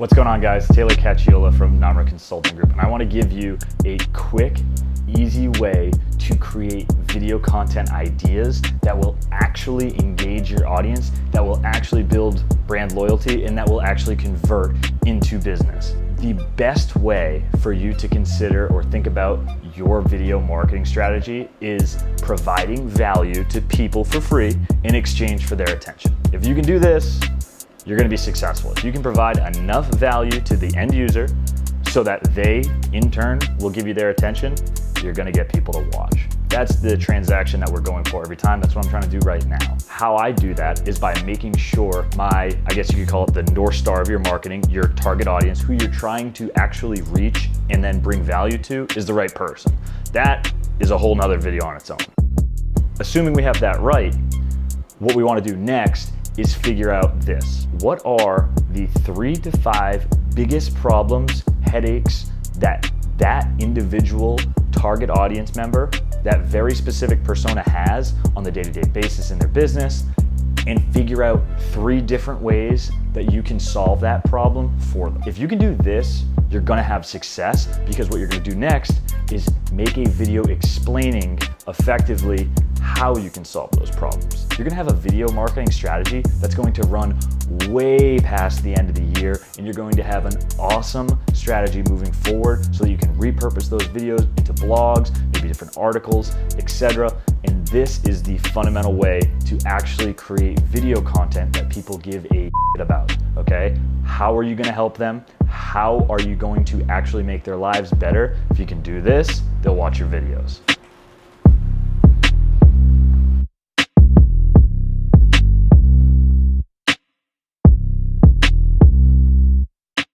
What's going on, guys? Taylor Cacciola from Namra Consulting Group, and I want to give you a quick, easy way to create video content ideas that will actually engage your audience, that will actually build brand loyalty, and that will actually convert into business. The best way for you to consider or think about your video marketing strategy is providing value to people for free in exchange for their attention. If you can do this, you're going to be successful. If you can provide enough value to the end user so that they, in turn, will give you their attention, you're going to get people to watch. That's the transaction that we're going for every time. That's what I'm trying to do right now. How I do that is by making sure I guess you could call it the North Star of your marketing, your target audience, who you're trying to actually reach and then bring value to, is the right person. That is a whole nother video on its own. Assuming we have that right, what we want to do next is figure out this. What are the 3 to 5 biggest problems, headaches that individual target audience member, that very specific persona has on the day-to-day basis in their business, and figure out 3 different ways that you can solve that problem for them. If you can do this, you're gonna have success, because what you're gonna do next is make a video explaining effectively how you can solve those problems. You're gonna have a video marketing strategy that's going to run way past the end of the year, and you're going to have an awesome strategy moving forward so that you can repurpose those videos into blogs, maybe different articles, etc. And this is the fundamental way to actually create video content that people give a shit about, okay? How are you gonna help them? How are you going to actually make their lives better? If you can do this, they'll watch your videos.